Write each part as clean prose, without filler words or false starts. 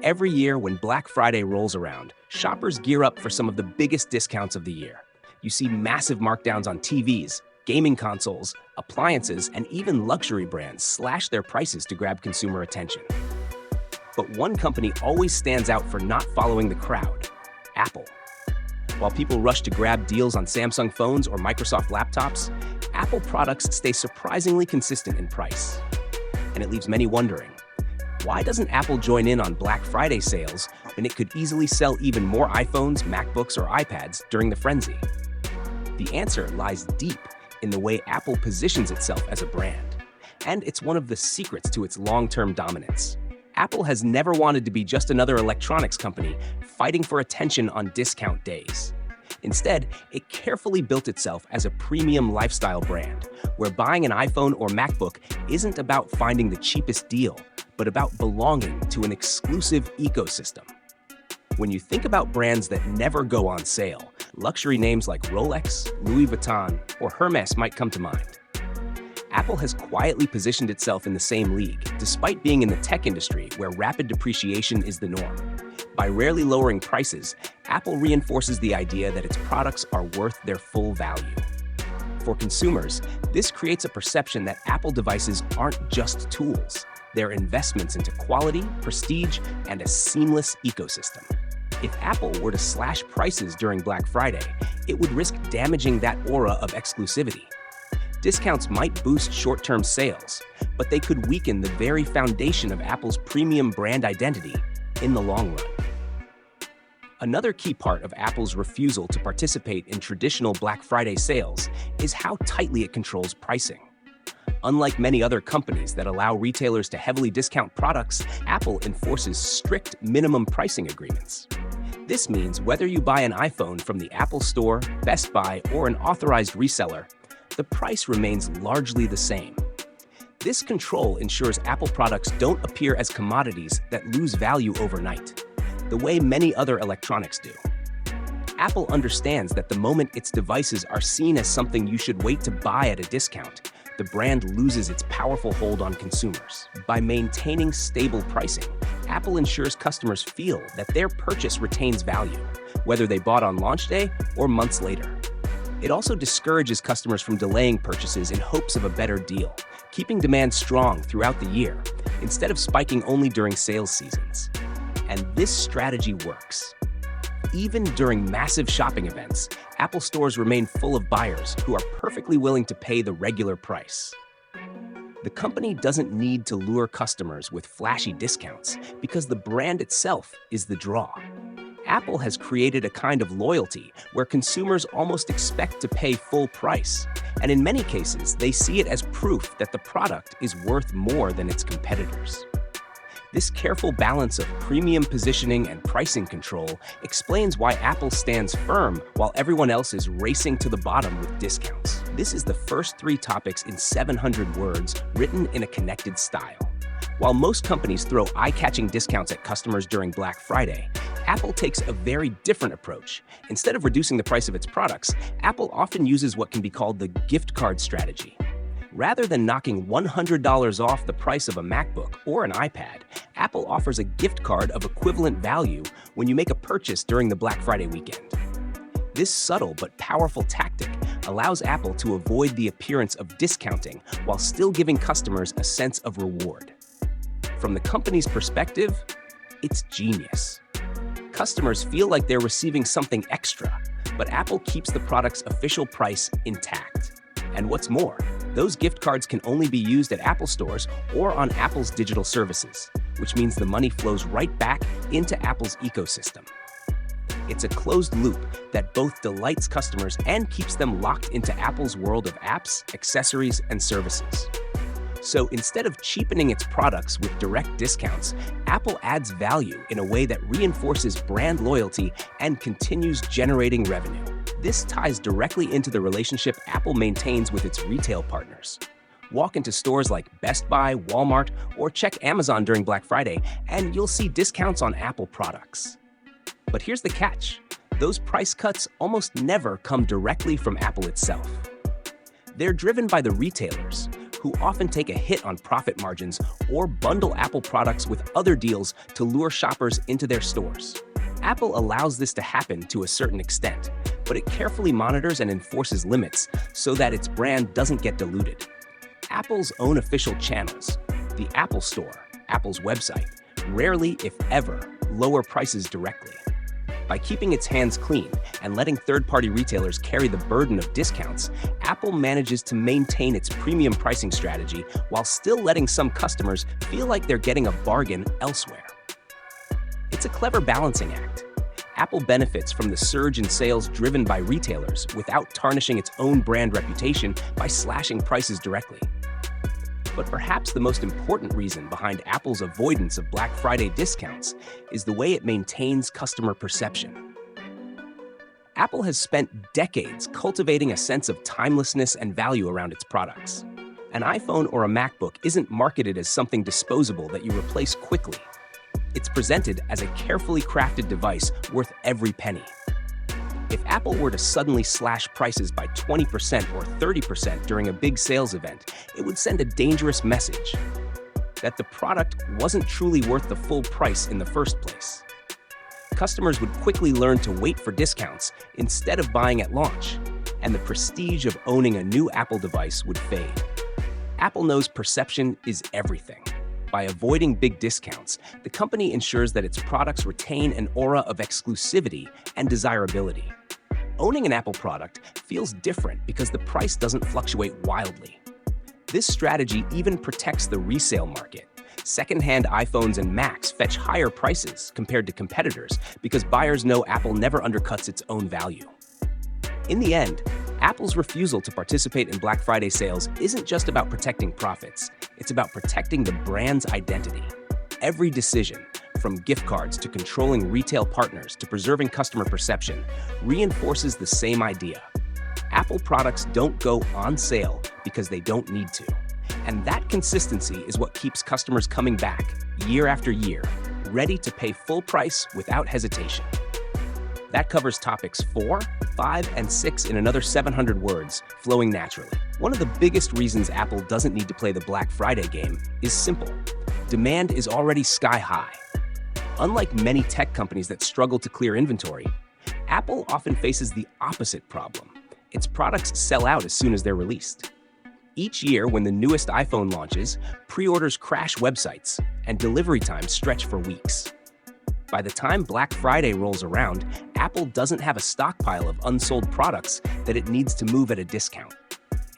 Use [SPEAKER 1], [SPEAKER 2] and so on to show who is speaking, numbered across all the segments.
[SPEAKER 1] Every year when Black Friday rolls around, shoppers gear up for some of the biggest discounts of the year. You see massive markdowns on TVs, gaming consoles, appliances, and even luxury brands slash their prices to grab consumer attention. But one company always stands out for not following the crowd: Apple. While people rush to grab deals on Samsung phones or Microsoft laptops, Apple products stay surprisingly consistent in price. And it leaves many wondering, why doesn't Apple join in on Black Friday sales when it could easily sell even more iPhones, MacBooks, or iPads during the frenzy? The answer lies deep in the way Apple positions itself as a brand, and it's one of the secrets to its long-term dominance. Apple has never wanted to be just another electronics company fighting for attention on discount days. Instead, it carefully built itself as a premium lifestyle brand, where buying an iPhone or MacBook isn't about finding the cheapest deal, but about belonging to an exclusive ecosystem. When you think about brands that never go on sale, luxury names like Rolex, Louis Vuitton, or Hermes might come to mind. Apple has quietly positioned itself in the same league, despite being in the tech industry where rapid depreciation is the norm. By rarely lowering prices, Apple reinforces the idea that its products are worth their full value. For consumers, this creates a perception that Apple devices aren't just tools. They're investments into quality, prestige, and a seamless ecosystem. If Apple were to slash prices during Black Friday, it would risk damaging that aura of exclusivity. Discounts might boost short-term sales, but they could weaken the very foundation of Apple's premium brand identity in the long run. Another key part of Apple's refusal to participate in traditional Black Friday sales is how tightly it controls pricing. Unlike many other companies that allow retailers to heavily discount products, Apple enforces strict minimum pricing agreements. This means whether you buy an iPhone from the Apple Store, Best Buy, or an authorized reseller, the price remains largely the same. This control ensures Apple products don't appear as commodities that lose value overnight, the way many other electronics do. Apple understands that the moment its devices are seen as something you should wait to buy at a discount, the brand loses its powerful hold on consumers. By maintaining stable pricing, Apple ensures customers feel that their purchase retains value, whether they bought on launch day or months later. It also discourages customers from delaying purchases in hopes of a better deal, keeping demand strong throughout the year, instead of spiking only during sales seasons. And this strategy works. Even during massive shopping events, Apple stores remain full of buyers who are perfectly willing to pay the regular price. The company doesn't need to lure customers with flashy discounts because the brand itself is the draw. Apple has created a kind of loyalty where consumers almost expect to pay full price, and in many cases, they see it as proof that the product is worth more than its competitors. This careful balance of premium positioning and pricing control explains why Apple stands firm while everyone else is racing to the bottom with discounts. This is the first 3 topics in 700 words written in a connected style. While most companies throw eye-catching discounts at customers during Black Friday, Apple takes a very different approach. Instead of reducing the price of its products, Apple often uses what can be called the gift card strategy. Rather than knocking $100 off the price of a MacBook or an iPad, Apple offers a gift card of equivalent value when you make a purchase during the Black Friday weekend. This subtle but powerful tactic allows Apple to avoid the appearance of discounting while still giving customers a sense of reward. From the company's perspective, it's genius. Customers feel like they're receiving something extra, but Apple keeps the product's official price intact. And what's more, those gift cards can only be used at Apple stores or on Apple's digital services, which means the money flows right back into Apple's ecosystem. It's a closed loop that both delights customers and keeps them locked into Apple's world of apps, accessories, and services. So instead of cheapening its products with direct discounts, Apple adds value in a way that reinforces brand loyalty and continues generating revenue. This ties directly into the relationship Apple maintains with its retail partners. Walk into stores like Best Buy, Walmart, or check Amazon during Black Friday, and you'll see discounts on Apple products. But here's the catch. Those price cuts almost never come directly from Apple itself. They're driven by the retailers, who often take a hit on profit margins or bundle Apple products with other deals to lure shoppers into their stores. Apple allows this to happen to a certain extent, but it carefully monitors and enforces limits so that its brand doesn't get diluted. Apple's own official channels, the Apple Store, Apple's website, rarely, if ever, lower prices directly. By keeping its hands clean and letting third-party retailers carry the burden of discounts, Apple manages to maintain its premium pricing strategy while still letting some customers feel like they're getting a bargain elsewhere. It's a clever balancing act. Apple benefits from the surge in sales driven by retailers without tarnishing its own brand reputation by slashing prices directly. But perhaps the most important reason behind Apple's avoidance of Black Friday discounts is the way it maintains customer perception. Apple has spent decades cultivating a sense of timelessness and value around its products. An iPhone or a MacBook isn't marketed as something disposable that you replace quickly. It's presented as a carefully crafted device worth every penny. If Apple were to suddenly slash prices by 20% or 30% during a big sales event, it would send a dangerous message that the product wasn't truly worth the full price in the first place. Customers would quickly learn to wait for discounts instead of buying at launch, and the prestige of owning a new Apple device would fade. Apple knows perception is everything. By avoiding big discounts, the company ensures that its products retain an aura of exclusivity and desirability. Owning an Apple product feels different because the price doesn't fluctuate wildly. This strategy even protects the resale market. Second-hand iPhones and Macs fetch higher prices compared to competitors because buyers know Apple never undercuts its own value. In the end, Apple's refusal to participate in Black Friday sales isn't just about protecting profits, it's about protecting the brand's identity. Every decision, from gift cards to controlling retail partners to preserving customer perception, reinforces the same idea. Apple products don't go on sale because they don't need to. And that consistency is what keeps customers coming back year after year, ready to pay full price without hesitation. That covers topics 4, 5, and 6 in another 700 words, flowing naturally. One of the biggest reasons Apple doesn't need to play the Black Friday game is simple. Demand is already sky high. Unlike many tech companies that struggle to clear inventory, Apple often faces the opposite problem. Its products sell out as soon as they're released. Each year, when the newest iPhone launches, pre-orders crash websites, and delivery times stretch for weeks. By the time Black Friday rolls around, Apple doesn't have a stockpile of unsold products that it needs to move at a discount.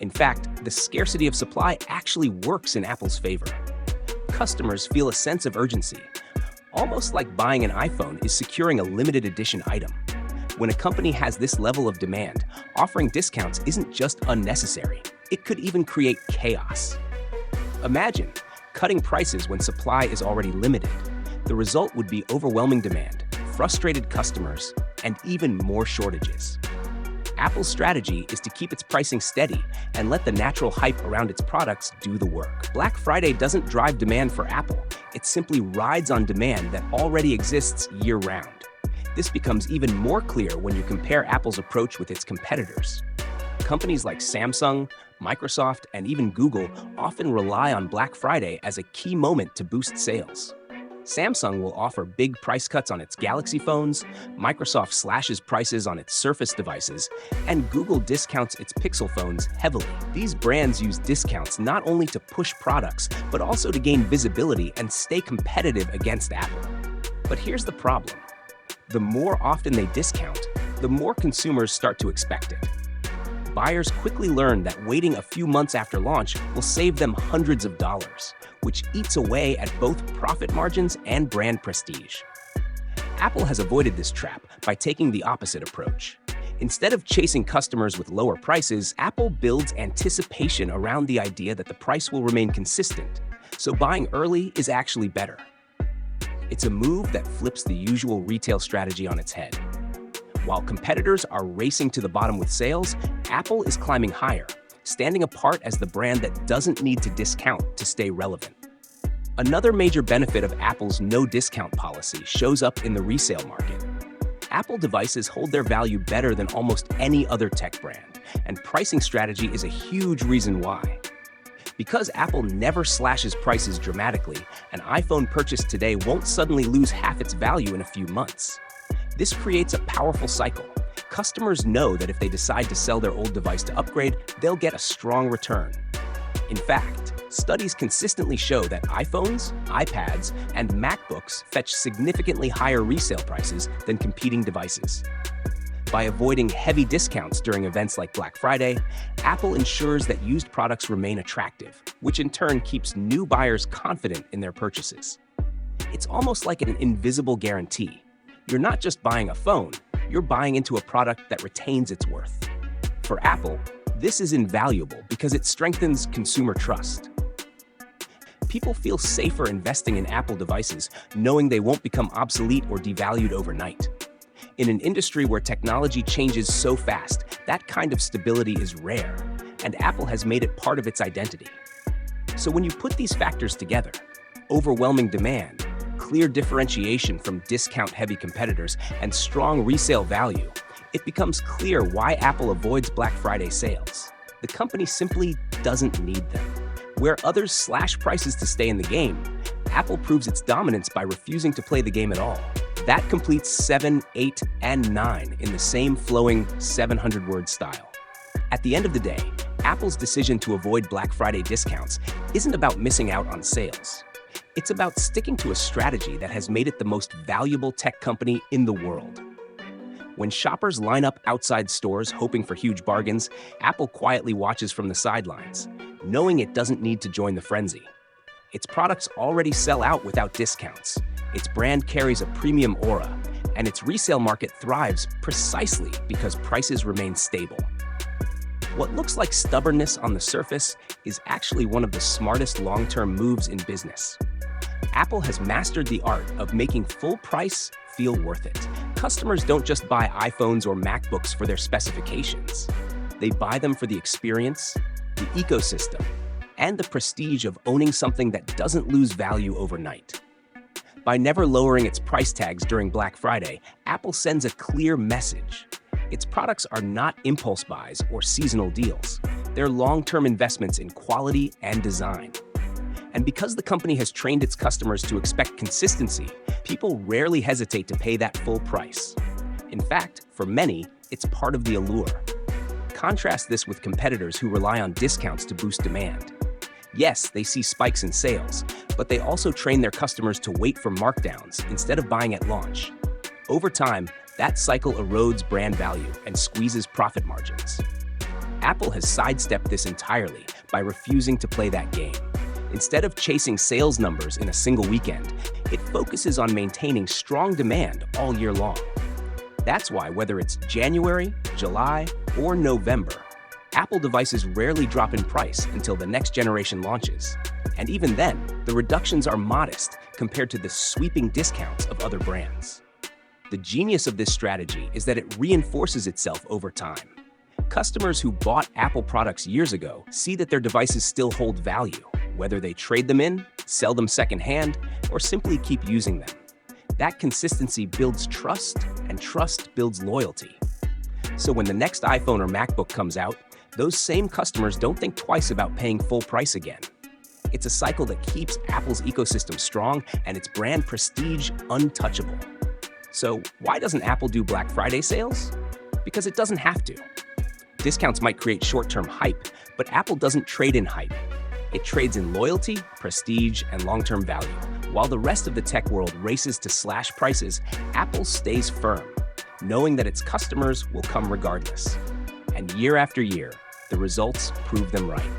[SPEAKER 1] In fact, the scarcity of supply actually works in Apple's favor. Customers feel a sense of urgency, almost like buying an iPhone is securing a limited edition item. When a company has this level of demand, offering discounts isn't just unnecessary, it could even create chaos. Imagine cutting prices when supply is already limited. The result would be overwhelming demand, frustrated customers, and even more shortages. Apple's strategy is to keep its pricing steady and let the natural hype around its products do the work. Black Friday doesn't drive demand for Apple, it simply rides on demand that already exists year-round. This becomes even more clear when you compare Apple's approach with its competitors. Companies like Samsung, Microsoft, and even Google often rely on Black Friday as a key moment to boost sales. Samsung will offer big price cuts on its Galaxy phones, Microsoft slashes prices on its Surface devices, and Google discounts its Pixel phones heavily. These brands use discounts not only to push products, but also to gain visibility and stay competitive against Apple. But here's the problem. The more often they discount, the more consumers start to expect it. Buyers quickly learn that waiting a few months after launch will save them hundreds of dollars, which eats away at both profit margins and brand prestige. Apple has avoided this trap by taking the opposite approach. Instead of chasing customers with lower prices, Apple builds anticipation around the idea that the price will remain consistent, so buying early is actually better. It's a move that flips the usual retail strategy on its head. While competitors are racing to the bottom with sales, Apple is climbing higher, standing apart as the brand that doesn't need to discount to stay relevant. Another major benefit of Apple's no-discount policy shows up in the resale market. Apple devices hold their value better than almost any other tech brand, and pricing strategy is a huge reason why. Because Apple never slashes prices dramatically, an iPhone purchased today won't suddenly lose half its value in a few months. This creates a powerful cycle. Customers know that if they decide to sell their old device to upgrade, they'll get a strong return. In fact, studies consistently show that iPhones, iPads, and MacBooks fetch significantly higher resale prices than competing devices. By avoiding heavy discounts during events like Black Friday, Apple ensures that used products remain attractive, which in turn keeps new buyers confident in their purchases. It's almost like an invisible guarantee. You're not just buying a phone, you're buying into a product that retains its worth. For Apple, this is invaluable because it strengthens consumer trust. People feel safer investing in Apple devices knowing they won't become obsolete or devalued overnight. In an industry where technology changes so fast, that kind of stability is rare, and Apple has made it part of its identity. So when you put these factors together, overwhelming demand, clear differentiation from discount-heavy competitors, and strong resale value, it becomes clear why Apple avoids Black Friday sales. The company simply doesn't need them. Where others slash prices to stay in the game, Apple proves its dominance by refusing to play the game at all. That completes 7, 8, and 9 in the same flowing 700-word style. At the end of the day, Apple's decision to avoid Black Friday discounts isn't about missing out on sales. It's about sticking to a strategy that has made it the most valuable tech company in the world. When shoppers line up outside stores hoping for huge bargains, Apple quietly watches from the sidelines, knowing it doesn't need to join the frenzy. Its products already sell out without discounts. Its brand carries a premium aura, and its resale market thrives precisely because prices remain stable. What looks like stubbornness on the surface is actually one of the smartest long-term moves in business. Apple has mastered the art of making full price feel worth it. Customers don't just buy iPhones or MacBooks for their specifications. They buy them for the experience, the ecosystem, and the prestige of owning something that doesn't lose value overnight. By never lowering its price tags during Black Friday, Apple sends a clear message. Its products are not impulse buys or seasonal deals. They're long-term investments in quality and design. And because the company has trained its customers to expect consistency, people rarely hesitate to pay that full price. In fact, for many, it's part of the allure. Contrast this with competitors who rely on discounts to boost demand. Yes, they see spikes in sales, but they also train their customers to wait for markdowns instead of buying at launch. Over time, that cycle erodes brand value and squeezes profit margins. Apple has sidestepped this entirely by refusing to play that game. Instead of chasing sales numbers in a single weekend, it focuses on maintaining strong demand all year long. That's why whether it's January, July, or November, Apple devices rarely drop in price until the next generation launches. And even then, the reductions are modest compared to the sweeping discounts of other brands. The genius of this strategy is that it reinforces itself over time. Customers who bought Apple products years ago see that their devices still hold value, whether they trade them in, sell them secondhand, or simply keep using them. That consistency builds trust, and trust builds loyalty. So when the next iPhone or MacBook comes out, those same customers don't think twice about paying full price again. It's a cycle that keeps Apple's ecosystem strong and its brand prestige untouchable. So why doesn't Apple do Black Friday sales? Because it doesn't have to. Discounts might create short-term hype, but Apple doesn't trade in hype. It trades in loyalty, prestige, and long-term value. While the rest of the tech world races to slash prices, Apple stays firm, knowing that its customers will come regardless. And year after year, the results prove them right.